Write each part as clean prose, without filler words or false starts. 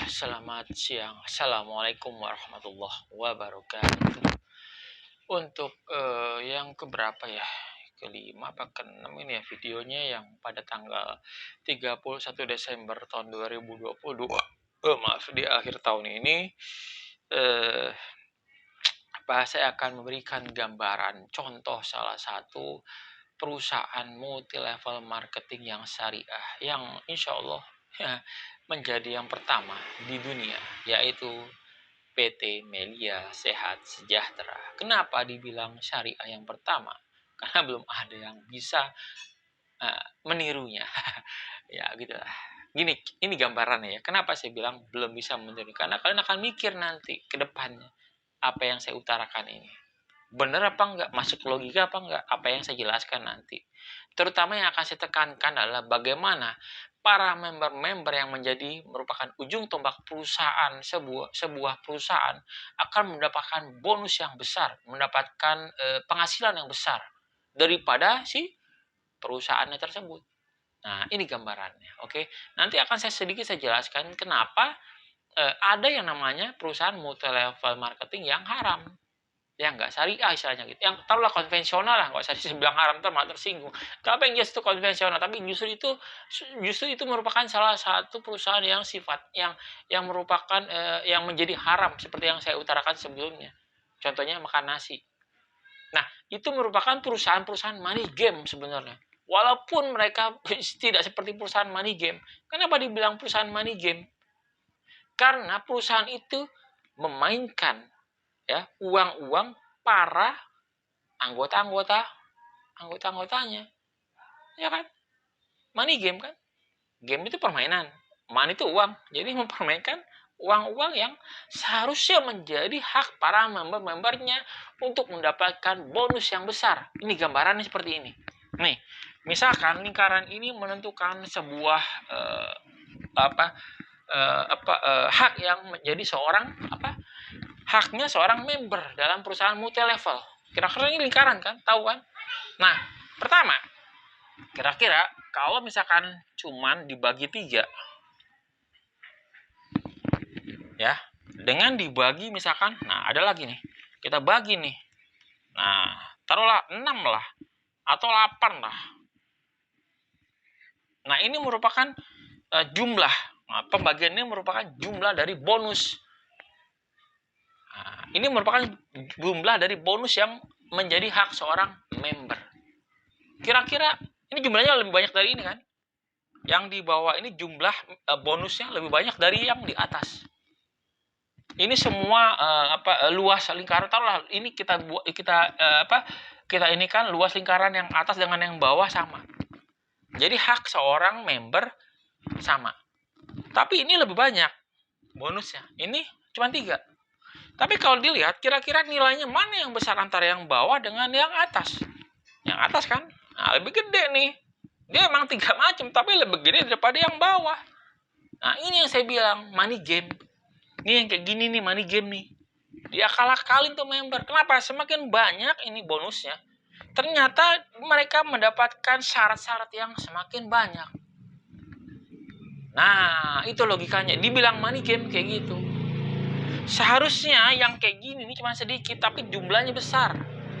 Selamat siang. Assalamualaikum warahmatullahi wabarakatuh. Untuk yang keberapa ya? Kelima apa keenam ini ya videonya yang pada tanggal 31 Desember tahun 2022. Maaf, di akhir tahun ini eh saya akan memberikan gambaran contoh salah satu perusahaan multi level marketing yang syariah yang insya Allah ya, menjadi yang pertama di dunia, yaitu PT Melia Sehat Sejahtera. Kenapa dibilang syariah yang pertama? Karena belum ada yang bisa menirunya. Ya gitu lah. Ini gambarannya ya. Kenapa saya bilang belum bisa meniru? Karena kalian akan mikir nanti ke depannya apa yang saya utarakan ini. Benar apa enggak? Masuk logika apa enggak? Apa yang saya jelaskan nanti. Terutama yang akan saya tekankan adalah bagaimana para member-member yang menjadi merupakan ujung tombak perusahaan, sebuah perusahaan akan mendapatkan bonus yang besar, mendapatkan penghasilan yang besar daripada si perusahaannya tersebut. Nah, ini gambarannya, oke? Nanti akan saya jelaskan kenapa ada yang namanya perusahaan multi level marketing yang haram, yang nggak syariah istilahnya gitu, yang taruhlah konvensional lah, nggak usah dibilang haram malah tersinggung. Kenapa yang just itu konvensional, tapi justru itu merupakan salah satu perusahaan yang yang merupakan yang menjadi haram seperti yang saya utarakan sebelumnya. Contohnya makan nasi. Nah, itu merupakan perusahaan-perusahaan money game sebenarnya. Walaupun mereka tidak seperti perusahaan money game. Kenapa dibilang perusahaan money game? Karena perusahaan itu memainkan ya uang-uang para anggotanya, ya kan? Money game kan? Game itu permainan, money itu uang. Jadi mempermainkan uang-uang yang seharusnya menjadi hak para member-membernya untuk mendapatkan bonus yang besar. Ini gambarannya seperti ini. Nih, misalkan lingkaran ini menentukan sebuah hak yang menjadi haknya seorang member dalam perusahaan multi level. Kira-kira ini lingkaran kan? Tahu kan? Nah, pertama, kira-kira kalau misalkan cuman dibagi 3, ya, dengan dibagi misalkan, nah ada lagi nih, kita bagi nih, nah taruhlah 6 lah, atau 8 lah. Nah ini merupakan jumlah, nah, pembagian ini merupakan jumlah dari bonus. Nah, ini merupakan jumlah dari bonus yang menjadi hak seorang member. Kira-kira ini jumlahnya lebih banyak dari ini kan? Yang di bawah ini jumlah bonusnya lebih banyak dari yang di atas. Ini semua luas lingkaran, taruhlah ini kita ini kan luas lingkaran yang atas dengan yang bawah sama. Jadi hak seorang member sama. Tapi ini lebih banyak bonusnya. Ini cuma 3. Tapi kalau dilihat kira-kira nilainya mana yang besar antara yang bawah dengan yang atas? Yang atas kan? Nah, lebih gede nih. Dia emang 3 macam, tapi lebih gede daripada yang bawah. Nah, ini yang saya bilang money game. Ini yang kayak gini nih, money game nih. Dia kalah-kalin tuh member. Kenapa? Semakin banyak ini bonusnya, ternyata mereka mendapatkan syarat-syarat yang semakin banyak. Nah, itu logikanya. Dibilang money game kayak gitu. Seharusnya yang kayak gini nih cuma sedikit, tapi jumlahnya besar.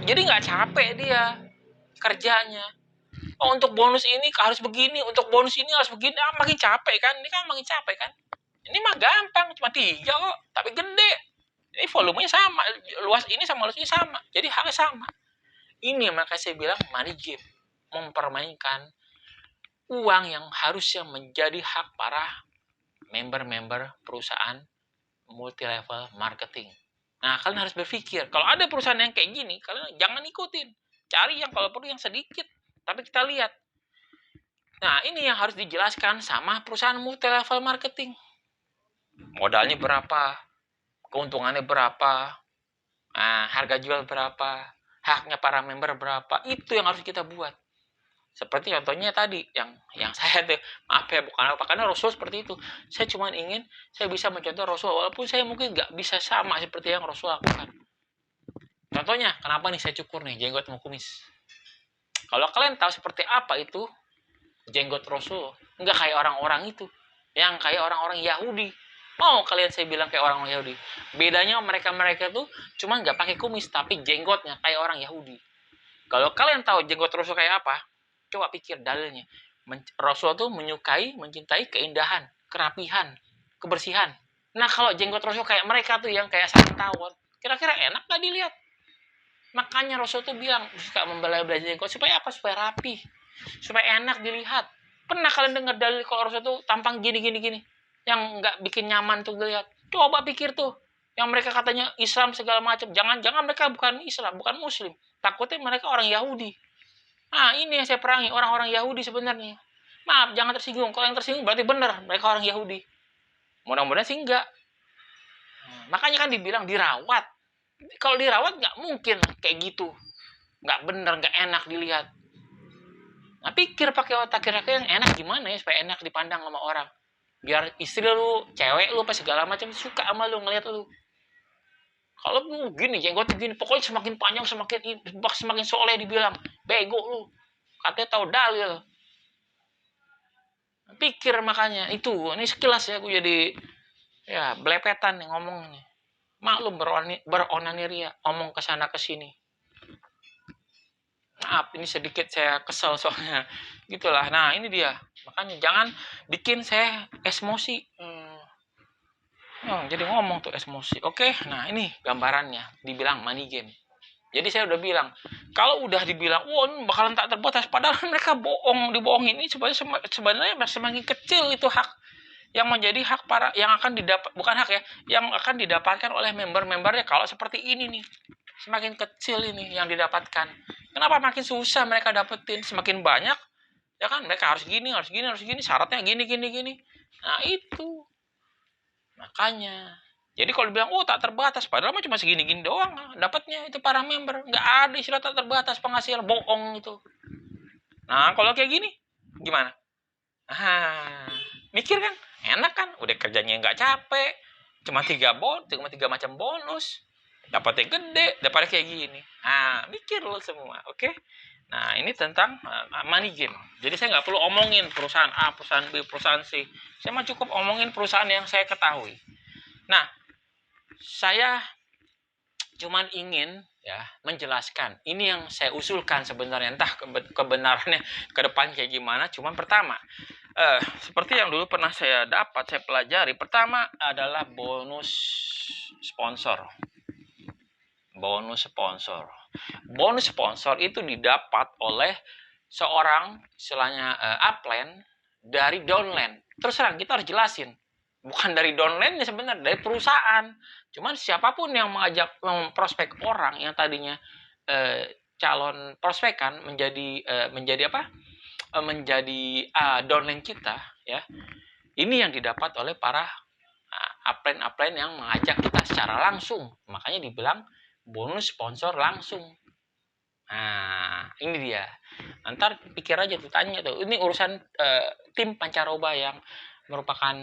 Jadi nggak capek dia kerjanya. Oh, untuk bonus ini harus begini, untuk bonus ini harus begini. Makin capek kan? Ini kan makin capek kan? Ini mah gampang, cuma 3 kok, tapi gede. Ini volumenya sama, luas ini sama luas ini sama. Jadi haknya sama. Ini maka saya bilang money game. Mempermainkan uang yang harusnya menjadi hak para member-member perusahaan multi level marketing. Nah, kalian harus berpikir, kalau ada perusahaan yang kayak gini, kalian jangan ikutin. Cari yang kalau perlu yang sedikit. Tapi kita lihat. Nah, ini yang harus dijelaskan sama perusahaan multi level marketing. Modalnya berapa, keuntungannya berapa, harga jual berapa, haknya para member berapa, itu yang harus kita buat. Seperti contohnya tadi yang saya tuh, maaf ya, bukan apa, karena Rasul seperti itu. Saya cuma ingin saya bisa mencontoh Rasul, walaupun saya mungkin nggak bisa sama seperti yang Rasul lakukan. Contohnya, kenapa nih saya cukur nih jenggot sama kumis? Kalau kalian tahu seperti apa itu jenggot Rasul, nggak kayak orang-orang itu, yang kayak orang-orang Yahudi, Mau kalian saya bilang kayak orang Yahudi? Bedanya mereka tuh cuma nggak pakai kumis, tapi jenggotnya kayak orang Yahudi. Kalau kalian tahu jenggot Rasul kayak apa, coba pikir dalilnya. Rasul tuh mencintai keindahan, kerapihan, kebersihan. Nah kalau jenggot Rasul kayak mereka tuh yang kayak sarang tawon, kira-kira enak nggak dilihat? Makanya Rasul tuh bilang suka membelai-belai jenggot supaya apa? Supaya rapi, supaya enak dilihat. Pernah kalian dengar dalil kalau Rasul tuh tampang gini yang nggak bikin nyaman tuh dilihat? Coba pikir tuh, yang mereka katanya Islam segala macam. Jangan-jangan mereka bukan Islam, bukan Muslim. Takutnya mereka orang Yahudi. Nah ini yang saya perangi, orang-orang Yahudi sebenarnya. Maaf, jangan tersinggung. Kalau yang tersinggung berarti benar mereka orang Yahudi. Mudah-mudahan sih enggak. Makanya kan dibilang dirawat. Kalau dirawat nggak mungkin kayak gitu. Nggak bener, nggak enak dilihat. Nah pikir pakai otak, kira-kira yang enak gimana ya supaya enak dipandang sama orang. Biar istri lu, cewek lu, apa segala macam suka sama lu, ngeliat lu. Kalau lu gini, jenggotnya gini, pokoknya semakin panjang, semakin soleh dibilang. Bego lu. Katanya tahu dalil. Pikir makanya. Itu, ini sekilas ya, aku jadi ya belepetan nih ngomongnya. Maklum beronaniria, omong kesana kesini. Maaf, ini sedikit saya kesel soalnya. Gitulah. Nah, ini dia. Makanya jangan bikin saya emosi. Jadi ngomong tuh emosi. Oke, nah ini gambarannya. Dibilang money game. Jadi saya udah bilang, kalau udah dibilang, ini bakalan tak terbatas. Padahal mereka dibohongin. Ini sebenarnya semakin kecil itu hak yang menjadi hak para yang akan didapat, bukan hak ya, yang akan didapatkan oleh member-membernya kalau seperti ini nih. Semakin kecil ini yang didapatkan. Kenapa makin susah mereka dapetin? Semakin banyak, ya kan mereka harus gini, syaratnya gini. Nah itu. Makanya. Jadi kalau dibilang, tak terbatas. Padahal cuma segini-gini doang. Dapatnya itu para member. Nggak ada istilah tak terbatas penghasilan. Bohong itu. Nah kalau kayak gini, gimana? Mikir kan? Enak kan? Udah kerjanya nggak capek. Cuma 3 macam bonus. Dapatnya gede, daripada kayak gini. Mikir lo semua, oke? Nah, ini tentang money game. Jadi saya nggak perlu omongin perusahaan A, perusahaan B, perusahaan C. Saya mah cukup omongin perusahaan yang saya ketahui. Nah, saya cuman ingin ya menjelaskan. Ini yang saya usulkan sebenarnya. Entah kebenarannya ke depan kayak gimana. Cuman pertama, seperti yang dulu pernah saya pelajari. Pertama adalah bonus sponsor. Bonus sponsor itu didapat oleh seorang istilahnya upline dari downline. Terserah, kita harus jelasin. Bukan dari downline-nya sebenarnya, dari perusahaan. Cuman siapapun yang mengajak prospek orang yang tadinya calon prospekan menjadi downline kita ya. Ini yang didapat oleh para upline yang mengajak kita secara langsung. Makanya dibilang bonus sponsor langsung. Nah, ini dia. Ntar pikir aja tuh, tanya tuh. Ini urusan tim pancaroba yang merupakan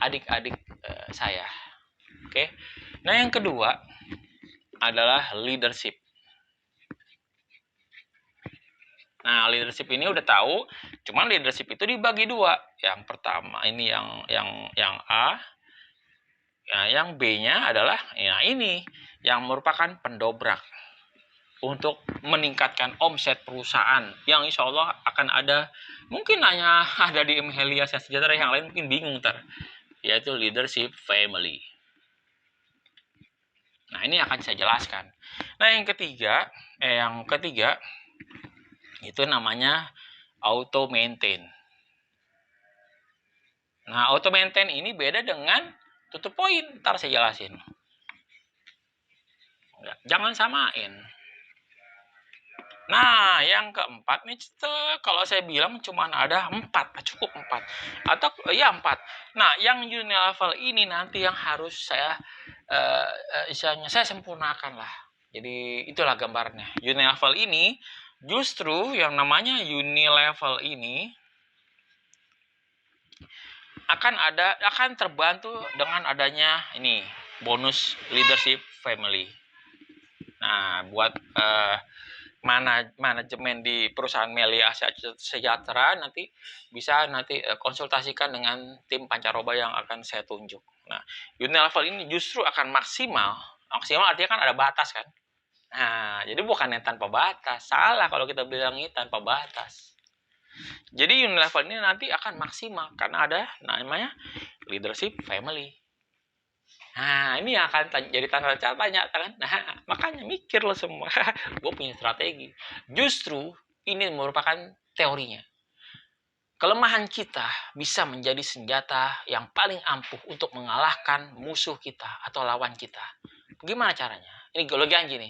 adik-adik saya. Oke. Nah, yang kedua adalah leadership. Nah, leadership ini udah tahu, cuman leadership itu dibagi 2. Yang pertama ini yang A. Nah, yang B-nya adalah ini yang merupakan pendobrak untuk meningkatkan omset perusahaan yang insya Allah akan ada, mungkin hanya ada di Mhelia Sejahtera, yang lain mungkin bingung ntar, yaitu leadership family. Nah, ini akan saya jelaskan. Nah, yang ketiga itu namanya auto maintain. Nah, auto maintain ini beda dengan tutup poin, ntar saya jelasin. Jangan samain. Nah, yang keempat nih, kalau saya bilang cuma ada 4, cukup 4. Atau ya 4. Nah, yang unilevel ini nanti yang harus saya istilahnya saya sempurnakan lah. Jadi itulah gambarnya. Unilevel ini justru yang namanya unilevel ini akan terbantu dengan adanya ini bonus leadership family. Nah, buat manajemen di perusahaan Melia Sejahtera, nanti bisa konsultasikan dengan tim pancaroba yang akan saya tunjuk. Nah, Unilevel ini justru akan maksimal artinya kan ada batas kan. Nah, jadi bukannya tanpa batas, salah kalau kita bilang ini tanpa batas. Jadi Unilevel ini nanti akan maksimal karena ada namanya leadership family. Nah, ini akan jadi tanda tanya kan. Nah, makanya mikir lo semua. Gue punya strategi. Justru ini merupakan teorinya. Kelemahan kita bisa menjadi senjata yang paling ampuh untuk mengalahkan musuh kita atau lawan kita. Gimana caranya? Ini logika gini.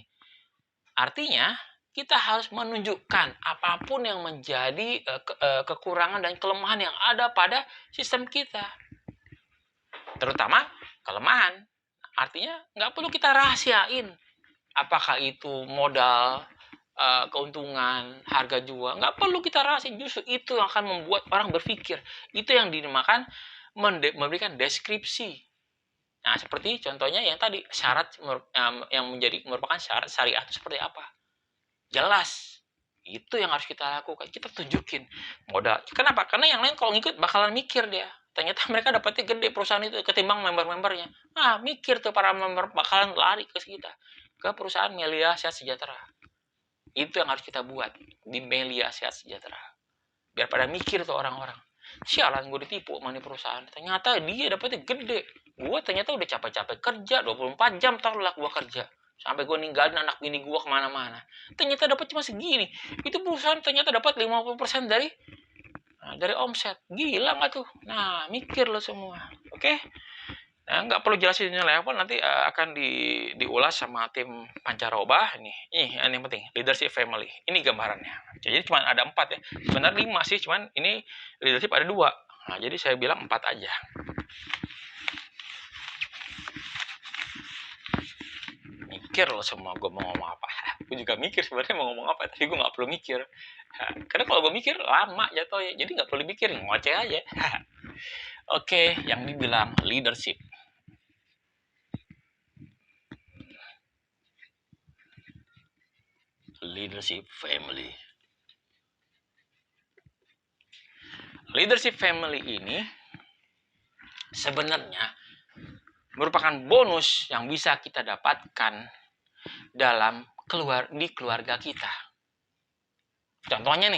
Artinya, kita harus menunjukkan apapun yang menjadi kekurangan dan kelemahan yang ada pada sistem kita. Terutama kelemahan. Artinya, nggak perlu kita rahasiain. Apakah itu modal, keuntungan, harga jual, nggak perlu kita rahasiain. Justru itu yang akan membuat orang berpikir. Itu yang dinamakan memberikan deskripsi. Nah, seperti contohnya yang tadi, syarat yang merupakan syarat syariah itu seperti apa. Jelas. Itu yang harus kita lakukan. Kita tunjukin modal. Kenapa? Karena yang lain kalau ngikut bakalan mikir dia. Ternyata mereka dapatnya gede perusahaan itu ketimbang member-membernya. Nah, mikir tuh para member bakalan lari ke kita. Ke perusahaan Melia Sejahtera. Itu yang harus kita buat di Melia Sejahtera. Biar pada mikir tuh orang-orang. Sialan gue ditipu sama nih perusahaan. Ternyata dia dapetnya gede. Gue ternyata udah capek-capek kerja. 24 jam taruhlah gue kerja. Sampai gue ninggalin anak bini gue kemana-mana. Ternyata dapat cuma segini. Itu perusahaan ternyata dapat 50% dari omset. Gila nggak tuh? Nah, mikir lo semua. Oke? Nah, nggak perlu jelasin level, nanti akan diulas sama tim pancaroba. Ini yang penting, leadership family. Ini gambarannya. Jadi cuma ada 4 ya. Sebenarnya 5 sih, cuman ini leadership ada 2. Nah, jadi saya bilang 4 aja. Mikir lo semua gue mau ngomong apa. Gue juga mikir sebenarnya mau ngomong apa, tapi gue nggak perlu mikir. Karena kalau gue mikir lama jatuhnya, jadi nggak perlu mikir, ngoceh aja. Oke, yang dibilang leadership. Leadership family. Leadership family ini sebenarnya merupakan bonus yang bisa kita dapatkan di keluarga kita. Contohnya.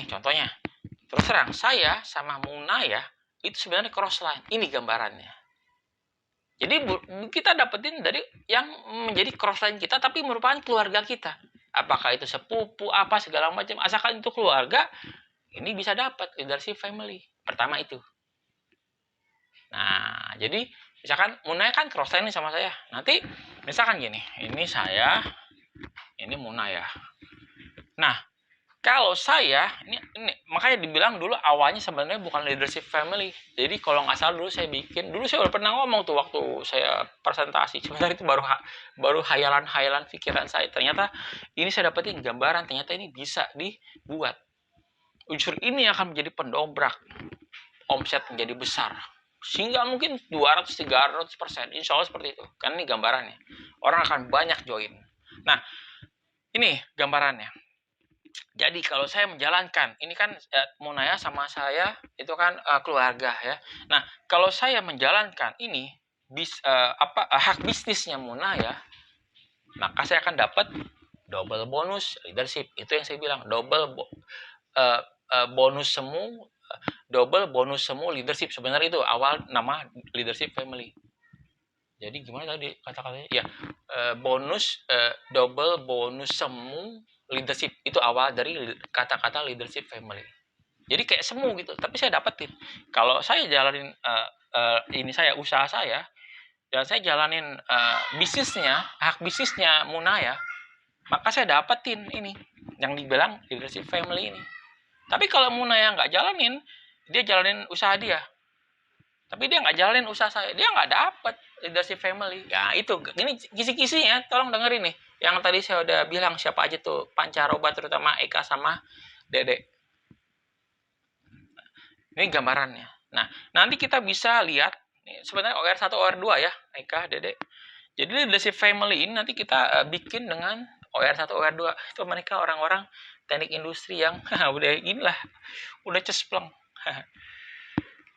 Terus terang, saya sama Munaya itu sebenarnya crossline. Ini gambarannya. Jadi kita dapetin dari yang menjadi crossline kita, tapi merupakan keluarga kita. Apakah itu sepupu, apa segala macam, asalkan itu keluarga, ini bisa dapat leadership family. Pertama itu. Nah, jadi misalkan Munaya kan crossline nih sama saya. Nanti misalkan gini, ini saya, ini Munaya. Nah, kalau saya, ini makanya dibilang dulu awalnya sebenarnya bukan leadership family. Jadi kalau nggak salah dulu saya udah pernah ngomong tuh waktu saya presentasi. Sebenarnya itu baru hayalan pikiran saya. Ternyata ini saya dapetin gambaran, ternyata ini bisa dibuat. Unsur ini akan menjadi pendobrak omset menjadi besar. Sehingga mungkin 200-300%. Insya Allah seperti itu. Kan ini gambarannya. Orang akan banyak join. Nah, ini gambarannya. Jadi kalau saya menjalankan, ini kan Munaya sama saya itu kan keluarga ya. Nah, kalau saya menjalankan ini hak bisnisnya Munaya, maka saya akan dapat double bonus leadership. Itu yang saya bilang, double bonus semu leadership. Sebenarnya itu awal nama leadership family. Jadi gimana tadi kata-katanya? Ya, double bonus semu leadership itu awal dari kata-kata leadership family. Jadi kayak semu gitu, tapi saya dapetin. Kalau saya jalanin ini usaha saya, dan saya jalanin hak bisnisnya Munaya, maka saya dapetin ini yang dibilang leadership family ini. Tapi kalau Munaya nggak jalanin, dia jalanin usaha dia, tapi dia nggak jalanin usaha saya, dia nggak dapet leadership family. Ya itu, ini kisi-kisinya, tolong dengerin nih. Yang tadi saya udah bilang siapa aja tuh pancaroba, terutama Eka sama Dede. Ini gambarannya. Nah, nanti kita bisa lihat sebenarnya OR1, OR2 ya, Eka, Dede. Jadi leadership family ini nanti kita bikin dengan OR1, OR2 itu mereka orang-orang teknik industri yang udah inilah, udah cespleng.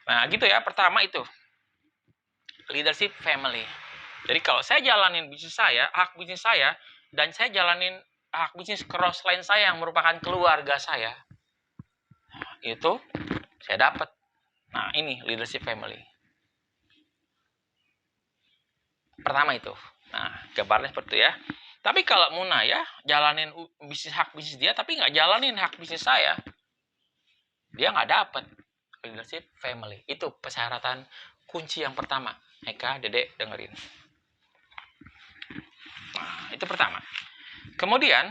Nah, gitu ya. Pertama itu leadership family. Jadi kalau saya jalanin bisnis saya, hak bisnis saya, dan saya jalanin hak bisnis crossline saya yang merupakan keluarga saya, itu saya dapat. Nah, ini leadership family. Pertama itu. Nah, gambarnya seperti itu ya. Tapi kalau Muna ya, jalanin bisnis hak bisnis dia, tapi nggak jalanin hak bisnis saya, dia nggak dapat leadership family. Itu persyaratan kunci yang pertama. Eka, Dedek, dengerin. Nah, itu pertama. Kemudian,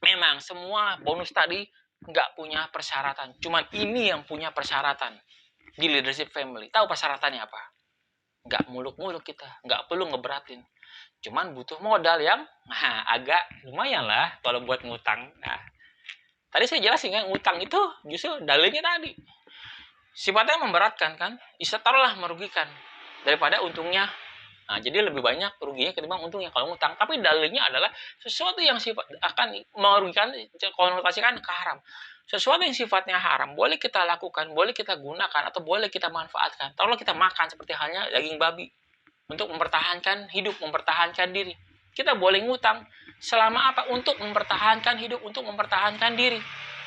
memang semua bonus tadi nggak punya persyaratan. Cuman ini yang punya persyaratan di leadership family. Tahu persyaratannya apa? Nggak muluk-muluk kita. Nggak perlu ngeberatin. Cuman butuh modal yang agak lumayan lah kalau buat ngutang. Nah, tadi saya jelasin kan, ngutang itu justru dalilnya tadi. Sifatnya memberatkan kan? Taruhlah merugikan daripada untungnya. Nah, jadi lebih banyak ruginya ketimbang untungnya kalau ngutang. Tapi dalilnya adalah sesuatu yang sifat akan merugikan, konotasikan ke haram. Sesuatu yang sifatnya haram boleh kita lakukan, boleh kita gunakan, atau boleh kita manfaatkan. Taruhlah kita makan seperti halnya daging babi untuk mempertahankan hidup, mempertahankan diri. Kita boleh ngutang selama apa? Untuk mempertahankan hidup, untuk mempertahankan diri.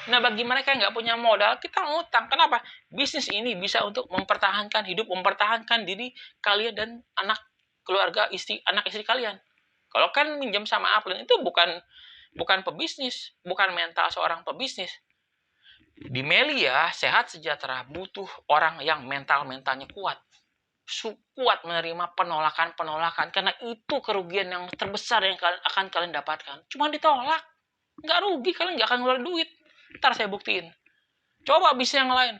Nah, bagi mereka yang nggak punya modal, kita ngutang. Kenapa? Bisnis ini bisa untuk mempertahankan hidup, mempertahankan diri kalian dan anak keluarga, anak istri kalian. Kalau kan minjem sama upline itu bukan pebisnis, bukan mental seorang pebisnis. Di Melia Sehat Sejahtera butuh orang yang mentalnya kuat. Kuat menerima penolakan karena itu kerugian yang terbesar yang akan kalian dapatkan. Cuma ditolak, nggak rugi, kalian nggak akan ngeluarin duit. Ntar saya buktiin. Coba bisnis yang lain.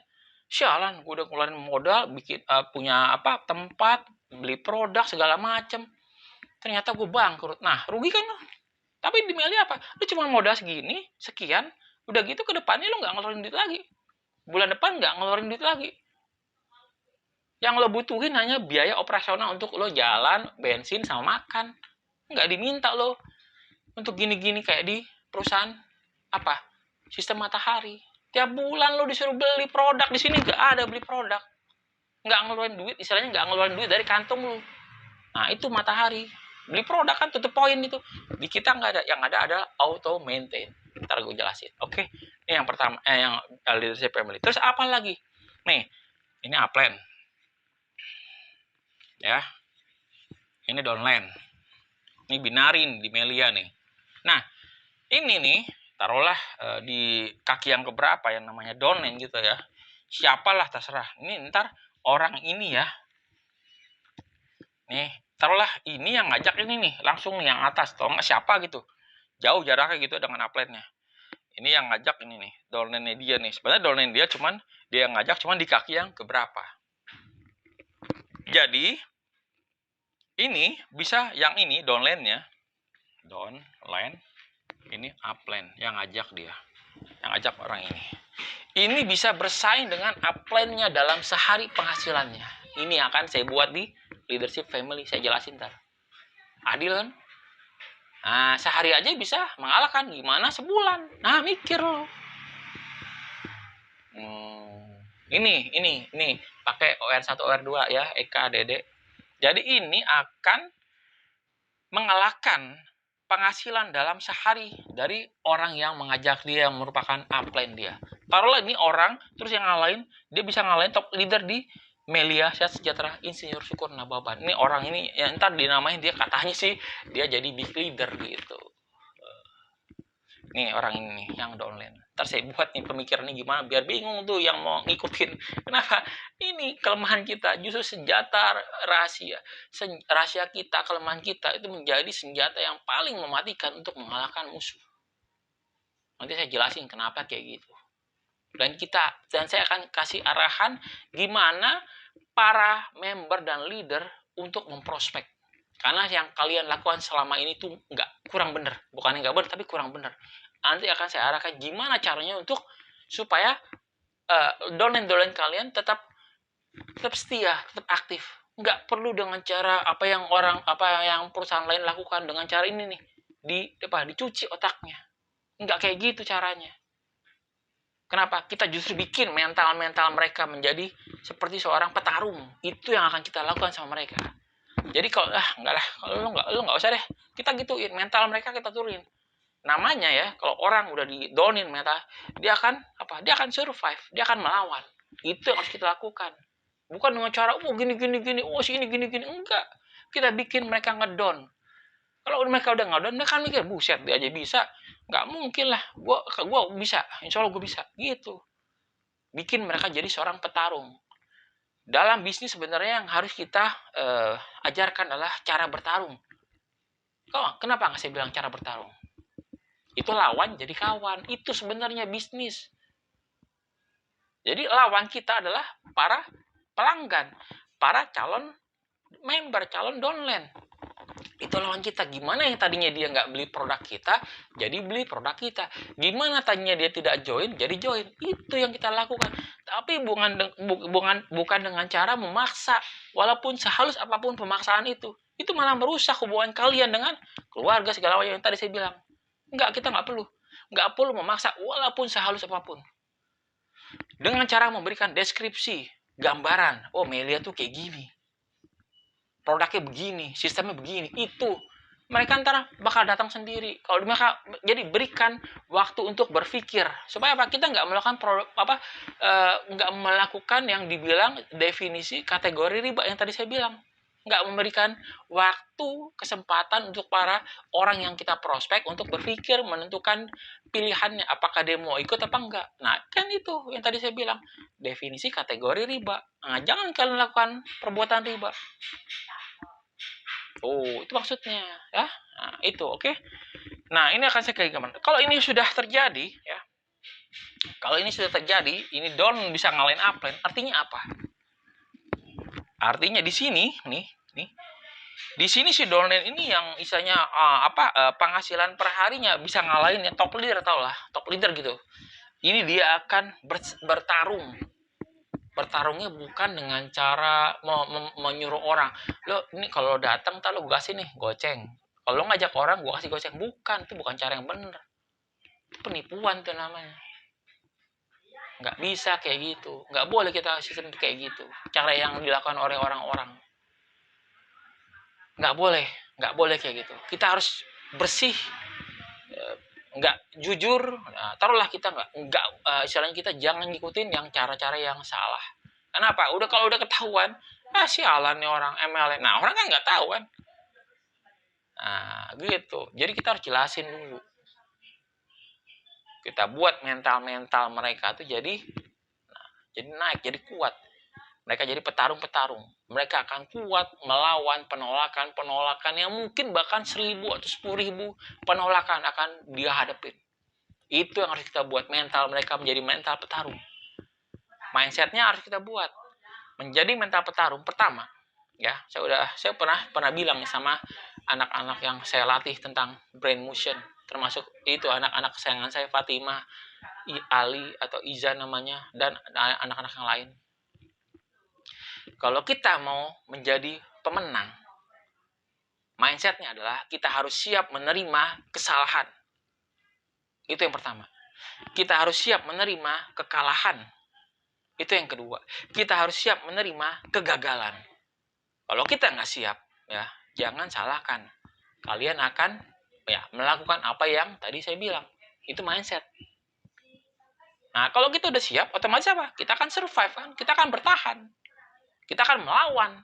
Sialan, gue udah ngeluarin modal, bikin punya tempat, beli produk segala macem. Ternyata gue bangkrut. Nah, rugi kan lo. Tapi di Melia apa? Lu cuma modal segini, sekian, udah gitu ke depannya lu nggak ngeluarin duit lagi. Bulan depan nggak ngeluarin duit lagi. Yang lo butuhin hanya biaya operasional untuk lo jalan, bensin, sama makan. Nggak diminta lo untuk gini-gini kayak di perusahaan sistem matahari. Tiap bulan lo disuruh beli produk. Di sini nggak ada beli produk. Nggak ngeluarin duit, istilahnya nggak ngeluarin duit dari kantong lo. Nah, itu matahari. Beli produk kan tutup poin itu. Di kita nggak ada. Yang ada adalah auto maintain. Ntar gue jelasin. Oke. Ini yang pertama. Yang leadership family. Terus apa lagi? Nih. Ini upline. Ya. Ini downline. Ini binarin di Melia nih. Nah. Ini nih. Taruhlah di kaki yang keberapa yang namanya downline gitu ya. Siapalah terserah. Ini ntar orang ini ya. Nih. Taruhlah ini yang ngajak ini nih, langsung nih yang atas, atau nggak siapa gitu. Jauh jaraknya gitu dengan upline-nya. Ini yang ngajak ini nih, downline-nya dia nih. Sebenarnya downline dia dia yang ngajak cuman di kaki yang keberapa. Jadi ini bisa yang ini downline-nya, downline, ini upline yang ngajak dia. Yang ngajak orang ini. Ini bisa bersaing dengan upline-nya dalam sehari penghasilannya. Ini akan saya buat di leadership family, saya jelasin ntar. Adil kan? Nah, sehari aja bisa mengalahkan, gimana sebulan? Nah, mikir lo. Ini pakai OR1, OR2 ya, Eka, Dede. Jadi ini akan mengalahkan penghasilan dalam sehari dari orang yang mengajak dia, yang merupakan upline dia. Taruhlah ini orang, terus yang ngalahin, dia bisa ngalahin top leader di Melia Sehat Sejahtera Insinyur Syukur Nababan. Ini orang ini yang ntar dinamain, dia katanya sih dia jadi big leader gitu. Nih orang ini yang downline. Ntar saya buat nih pemikirannya gimana biar bingung tuh yang mau ngikutin. Kenapa? Ini kelemahan kita, justru senjata rahasia kita, kelemahan kita itu menjadi senjata yang paling mematikan untuk mengalahkan musuh. Nanti saya jelasin kenapa kayak gitu. Dan saya akan kasih arahan gimana para member dan leader untuk memprospek. Karena yang kalian lakukan selama ini tuh kurang bener. Bukan nggak bener, tapi kurang bener. Nanti akan saya arahkan gimana caranya untuk supaya downline kalian tetap setia, tetap aktif. Nggak perlu dengan cara apa yang perusahaan lain lakukan dengan cara ini nih. dicuci otaknya. Enggak kayak gitu caranya. Kenapa? Kita justru bikin mental mereka menjadi seperti seorang petarung. Itu yang akan kita lakukan sama mereka. Jadi kalau enggak lah, kalau lu enggak usah deh. Kita gituin mental mereka, kita turunin. Namanya ya, kalau orang udah didownin mental, dia akan survive, dia akan melawan. Itu yang harus kita lakukan. Bukan dengan cara gini, sini gini. Enggak. Kita bikin mereka ngedown. Kalau mereka udah ngedown, mereka mikir, buset, dia aja bisa. Nggak mungkin lah, gue bisa. Insya Allah gue bisa. Gitu. Bikin mereka jadi seorang petarung. Dalam bisnis sebenarnya yang harus kita ajarkan adalah cara bertarung. Kenapa nggak saya bilang cara bertarung? Itu lawan jadi kawan. Itu sebenarnya bisnis. Jadi lawan kita adalah para pelanggan, para calon member, calon downline. Itu lawan kita. Gimana yang tadinya dia nggak beli produk kita, jadi beli produk kita. Gimana tadinya dia tidak join, jadi join. Itu yang kita lakukan. Tapi bukan dengan cara memaksa. Walaupun sehalus apapun pemaksaan itu malah merusak hubungan kalian dengan keluarga segala macam yang tadi saya bilang. Kita nggak perlu memaksa walaupun sehalus apapun. Dengan cara memberikan deskripsi, gambaran. Oh, Melia tuh kayak gini. Produknya begini, sistemnya begini. Itu mereka ntar bakal datang sendiri. Kalau mereka jadi berikan waktu untuk berpikir supaya apa? Kita nggak melakukan nggak melakukan yang dibilang definisi kategori riba yang tadi saya bilang. Nggak memberikan waktu, kesempatan untuk para orang yang kita prospek untuk berpikir, menentukan pilihannya, apakah dia mau ikut apa enggak. Nah, kan itu yang tadi saya bilang, definisi kategori riba. Nah, jangan kalian lakukan perbuatan riba. Oh, itu maksudnya, ya. Nah, itu, oke. Nah, ini akan saya kayak gimana. Kalau ini sudah terjadi, ya. Kalau ini sudah terjadi, ini down bisa ngalahin upline, artinya apa? Artinya di sini, nih. Di sini si downline ini yang istilahnya penghasilan per harinya bisa ngalahin ya top leader, tau lah, top leader gitu. Ini dia akan bertarung. Bertarungnya bukan dengan cara menyuruh orang. Lo ini kalau datang lo gue kasih nih goceng. Kalau lo ngajak orang gue kasih goceng, bukan, itu bukan cara yang benar. Itu penipuan tuh namanya. Nggak bisa kayak gitu. Nggak boleh kita sistem kayak gitu. Cara yang dilakukan oleh orang-orang. Nggak boleh kayak gitu. Kita harus bersih, nggak jujur. Nah, taruhlah kita istilahnya kita jangan ngikutin yang cara-cara yang salah. Kenapa? Kalau udah ketahuan, sialan nih orang MLM. Nah, orang kan nggak tahu kan. Nah, gitu. Jadi kita harus jelasin dulu. Kita buat mental mereka tuh jadi naik, jadi kuat. Mereka jadi petarung-petarung. Mereka akan kuat melawan penolakan yang mungkin bahkan 1.000 atau 10.000 penolakan akan dia hadapin. Itu yang harus kita buat, mental mereka menjadi mental petarung. Mindsetnya harus kita buat menjadi mental petarung. Pertama, ya, saya pernah bilang sama anak-anak yang saya latih tentang brain motion, termasuk itu anak-anak kesayangan saya, Fatimah, Ali atau Iza namanya, dan anak-anak yang lain. Kalau kita mau menjadi pemenang, mindsetnya adalah kita harus siap menerima kesalahan. Itu yang pertama. Kita harus siap menerima kekalahan. Itu yang kedua. Kita harus siap menerima kegagalan. Kalau kita nggak siap, ya jangan salahkan. Kalian akan melakukan apa yang tadi saya bilang. Itu mindset. Nah, kalau kita udah siap, otomatis apa? Kita akan survive kan? Kita akan bertahan. Kita akan melawan.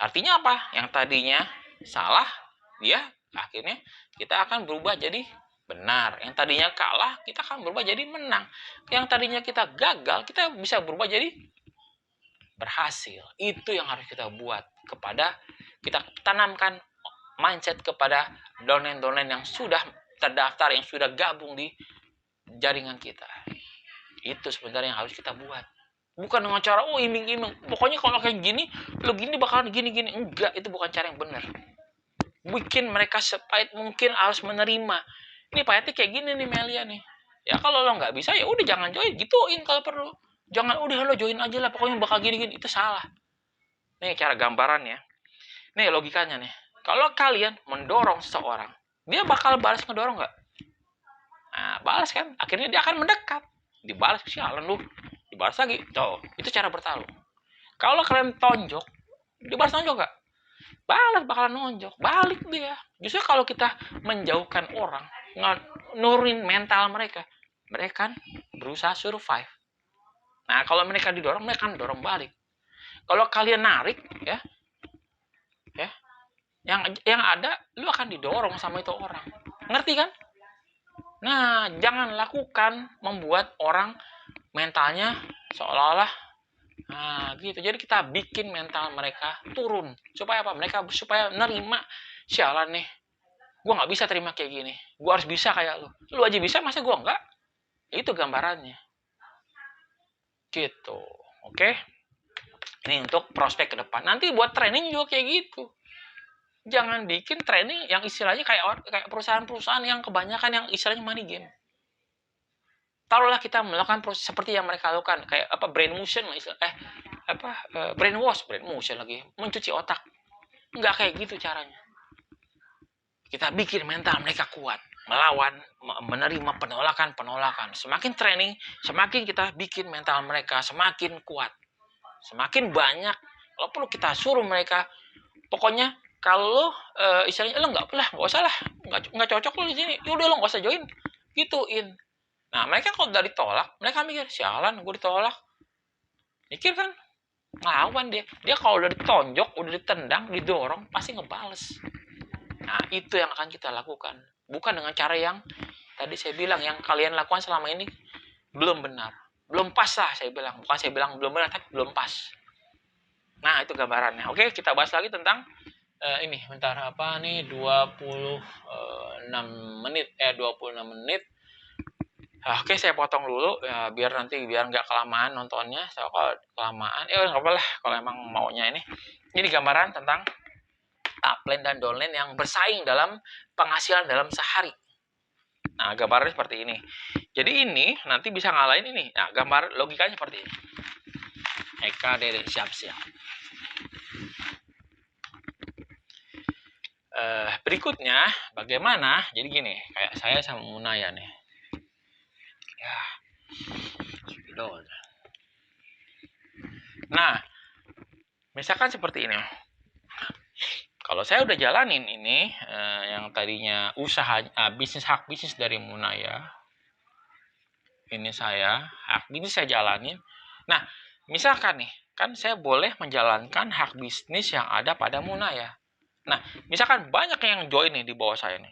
Artinya apa? Yang tadinya salah, akhirnya kita akan berubah jadi benar. Yang tadinya kalah, kita akan berubah jadi menang. Yang tadinya kita gagal, kita bisa berubah jadi berhasil. Itu yang harus kita buat kita tanamkan mindset kepada downline yang sudah terdaftar, yang sudah gabung di jaringan kita. Itu sebenarnya yang harus kita buat. Bukan dengan cara iming-iming. Pokoknya kalau kayak gini, lo gini bakalan gini-gini. Enggak, itu bukan cara yang benar. Bikin mereka sepahit mungkin harus menerima. Ini pahitnya kayak gini nih Melia nih. Ya kalau lo nggak bisa ya udah jangan join, gituin kalau perlu. Jangan udah lo join aja lah, pokoknya bakal gini-gini. Itu salah. Nih cara gambarannya. Nih logikanya nih. Kalau kalian mendorong seseorang, dia bakal balas ngedorong nggak? Nah, balas kan, akhirnya dia akan mendekat, dibalas, sialan lu, dibalas lagi. Tuh, itu cara bertarung. Kalau kalian tonjok, dibalas tonjok nggak? Balas, bakalan nonjok, balik dia. Justru kalau kita menjauhkan orang, nurunin mental mereka, mereka kan berusaha survive. Nah, kalau mereka didorong, mereka kan dorong balik. Kalau kalian narik, ya, yang ada, lu akan didorong sama itu orang. Ngerti kan? Nah, jangan lakukan membuat orang mentalnya seolah-olah gitu. Jadi kita bikin mental mereka turun. Supaya apa? Mereka supaya nerima, sialan nih, gue nggak bisa terima kayak gini. Gue harus bisa kayak lu. Lu aja bisa, masa gue nggak? Itu gambarannya. Gitu. Oke? Ini untuk prospek ke depan. Nanti buat training juga kayak gitu. Jangan bikin training yang istilahnya kayak perusahaan-perusahaan yang kebanyakan yang istilahnya money game. Taruhlah kita melakukan proses seperti yang mereka lakukan, kayak apa, brain motion, brainwash, brain motion lagi, mencuci otak. Nggak kayak gitu caranya. Kita bikin mental mereka kuat, melawan, menerima penolakan. Semakin training, semakin kita bikin mental mereka semakin kuat, semakin banyak. Kalau perlu kita suruh mereka, pokoknya kalau istilahnya lo nggak usah lah, nggak cocok lo di sini, yaudah lo nggak usah join, gituin. Nah, mereka kalau udah ditolak, mereka mikir, sialan, gue ditolak. Mikir kan, ngelawan dia. Dia kalau udah ditonjok, udah ditendang, didorong, pasti ngebales. Nah, itu yang akan kita lakukan. Bukan dengan cara yang tadi saya bilang, yang kalian lakukan selama ini belum benar. Belum pas lah, saya bilang. Bukan saya bilang belum benar, tapi belum pas. Nah, itu gambarannya. Oke, kita bahas lagi tentang ini. Bentar, apa nih, 26 menit. 26 menit. Oke, saya potong dulu ya, biar nggak kelamaan nontonnya. Kalau kelamaan, nggak apa lah kalau emang maunya ini. Ini gambaran tentang upline dan downline yang bersaing dalam penghasilan dalam sehari. Nah, gambarnya seperti ini. Jadi ini nanti bisa ngalahin ini. Nah, gambar logikanya seperti ini. Eka Dede siap-siap. Berikutnya bagaimana? Jadi gini, kayak saya sama Munaya nih. Ya, spidol. Nah, misalkan seperti ini. Kalau saya udah jalanin ini, yang tadinya usaha hak bisnis dari Munaya, ini hak bisnis saya jalanin. Nah, misalkan nih, kan saya boleh menjalankan hak bisnis yang ada pada Munaya. Nah, misalkan banyak yang join nih di bawah saya nih.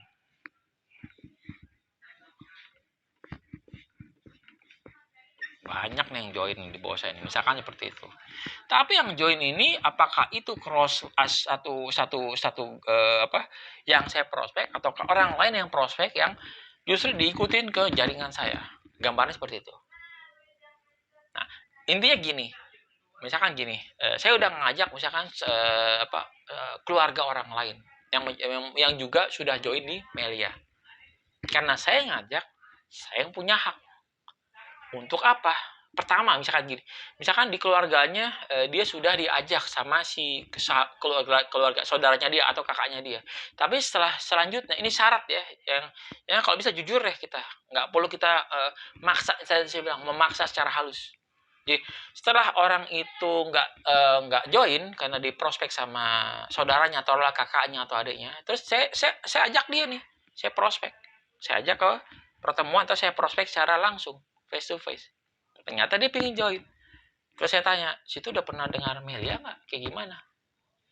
Banyak nih yang join di bawah saya ini, misalkan seperti itu. Tapi yang join ini apakah itu cross yang saya prospek, atau ke orang lain yang prospek yang justru diikutin ke jaringan saya? Gambarnya seperti itu. Nah, intinya gini. Misalkan gini, saya udah ngajak misalkan keluarga orang lain yang juga sudah join di Melia. Karena saya ngajak, saya yang punya hak. Untuk apa? Pertama, misalkan di keluarganya dia sudah diajak sama si keluarga saudaranya dia atau kakaknya dia. Tapi selanjutnya ini syarat ya, yang kalau bisa jujur ya, kita nggak perlu kita maksa. Saya bilang memaksa secara halus. Jadi setelah orang itu nggak join karena di prospek sama saudaranya atau kakaknya atau adiknya, terus saya ajak dia nih, saya prospek, saya ajak ke pertemuan atau saya prospek secara langsung, face to face. Ternyata dia pengen join. Terus saya tanya, situ udah pernah dengar Melia nggak? Kayak gimana?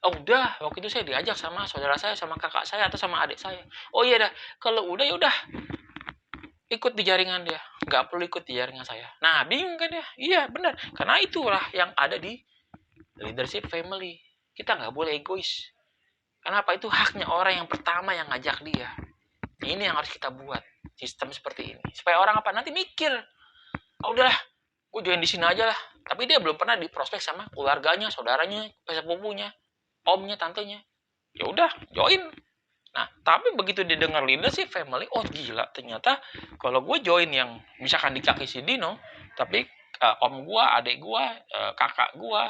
Oh udah, waktu itu saya diajak sama saudara saya, sama kakak saya atau sama adik saya. Oh iya dah, kalau udah ya udah, ikut di jaringan dia, nggak perlu ikut di jaringan saya. Nah, bingung kan ya? Iya benar, karena itulah yang ada di leadership family. Kita nggak boleh egois. Kenapa? Itu haknya orang yang pertama yang ngajak dia. Ini yang harus kita buat, sistem seperti ini, supaya orang nanti mikir, oh udahlah, gue join di sini aja lah. Tapi dia belum pernah di prospek sama keluarganya, saudaranya, sepupunya, omnya, tantenya. Ya udah, join. Nah, tapi begitu dia dengar leadership family, oh gila, ternyata kalau gue join yang misalkan di kaki si Dino, tapi om gue, adik gue, kakak gue,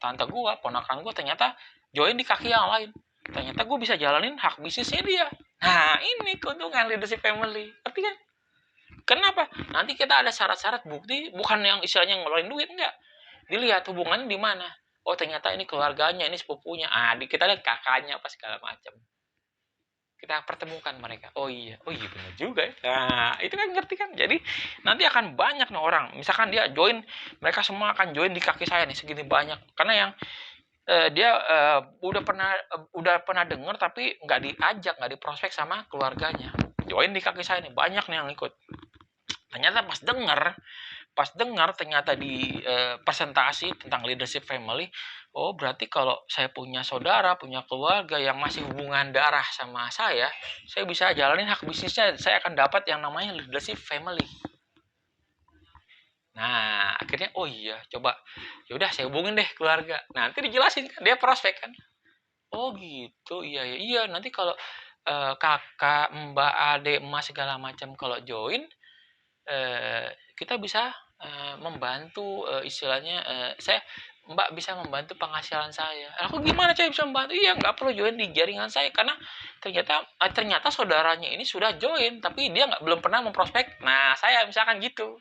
tante gue, ponakan gue, ternyata join di kaki yang lain. Ternyata gue bisa jalanin hak bisnisnya dia. Nah, ini keuntungan leadership family. Ngerti kan? Kenapa? Nanti kita ada syarat-syarat bukti, bukan yang istilahnya ngeluarin duit, enggak. Dilihat hubungan di mana. Oh, ternyata ini keluarganya, ini sepupunya. Kita lihat kakaknya apa segala macam. Kita pertemukan mereka. Oh iya benar juga ya. Nah, itu kan ngerti kan? Jadi nanti akan banyak nih orang. Misalkan dia join, mereka semua akan join di kaki saya nih segini banyak. Karena yang dia udah pernah dengar tapi nggak diajak, nggak diprospek sama keluarganya. Join di kaki saya nih banyak nih yang ikut. Ternyata pas dengar ternyata di presentasi tentang leadership family, oh berarti kalau saya punya saudara, punya keluarga yang masih hubungan darah sama saya bisa jalanin hak bisnisnya, saya akan dapat yang namanya leadership family. Nah, akhirnya oh iya, coba yaudah saya hubungin deh keluarga. Nanti dijelasin kan, dia prospek kan. Oh gitu, iya. Nanti kalau kakak, mbak, adik, emas segala macam kalau join, kita bisa membantu istilahnya Mbak bisa membantu penghasilan saya. Aku gimana saya bisa membantu? Iya, nggak perlu join di jaringan saya karena ternyata saudaranya ini sudah join tapi dia belum pernah memprospek. Nah, saya misalkan gitu.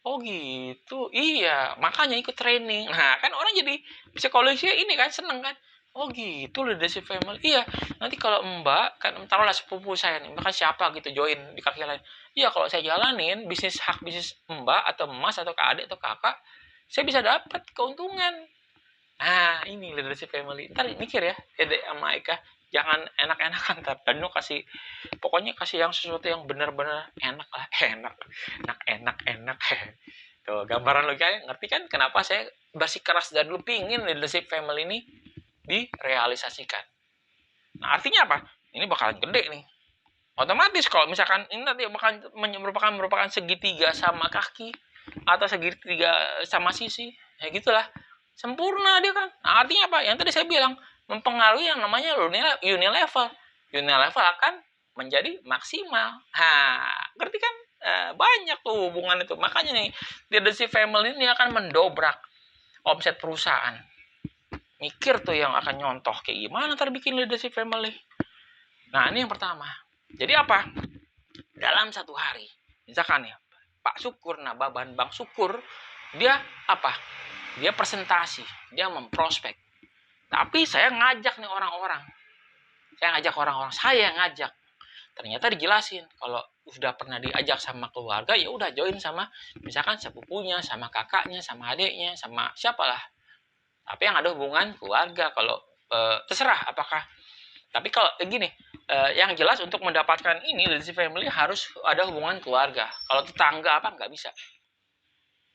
Oh gitu, iya makanya ikut training. Nah kan orang jadi psikologisnya ini kan seneng kan. Oh gitu leadership family. Iya nanti kalau mbak kan taruhlah sepupu saya nih, bahkan siapa gitu join di kaki lain. Iya kalau saya jalanin hak bisnis mbak atau emas atau adik atau kakak, saya bisa dapat keuntungan. Nah ini leadership family. Ntar mikir ya, Ede sama Eka, jangan enak-enakan tapi kasih pokoknya kasih yang sesuatu yang benar-benar enak lah. Enak. Tuh gambaran logikanya ngerti kan kenapa saya bersikeras dan dulu pingin leadership family ini direalisasikan. Nah artinya apa? Ini bakalan gede nih. Otomatis kalau misalkan ini nanti merupakan segitiga sama kaki atau segitiga sama sisi, ya gitulah. Sempurna dia kan. Nah, artinya apa? Yang tadi saya bilang mempengaruhi yang namanya unilevel. Unilevel akan menjadi maksimal. Ngerti kan? Banyak tuh hubungan itu. Makanya nih, leadership family ini akan mendobrak omset perusahaan. Mikir tuh yang akan nyontoh kayak gimana ntar bikin leadership family. Nah, ini yang pertama. Jadi apa? Dalam satu hari, misalkan ya, Pak Syukur, Nababan Bang Syukur, dia apa? Dia presentasi, dia memprospek. Tapi saya ngajak nih orang-orang. Saya ngajak. Ternyata dijelasin kalau sudah pernah diajak sama keluarga ya udah join sama misalkan sepupunya, sama kakaknya, sama adiknya, sama siapalah. Tapi yang ada hubungan keluarga kalau terserah apakah. Tapi kalau gini, yang jelas untuk mendapatkan ini leadership family harus ada hubungan keluarga. Kalau tetangga apa nggak bisa.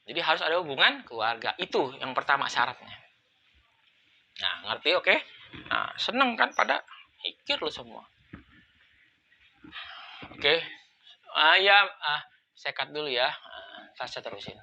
Jadi harus ada hubungan keluarga. Itu yang pertama syaratnya. Nah, ngerti oke? Okay? Nah, seneng kan pada mikir lo semua. Oke. Okay. Saya cut dulu ya. Saya terusin.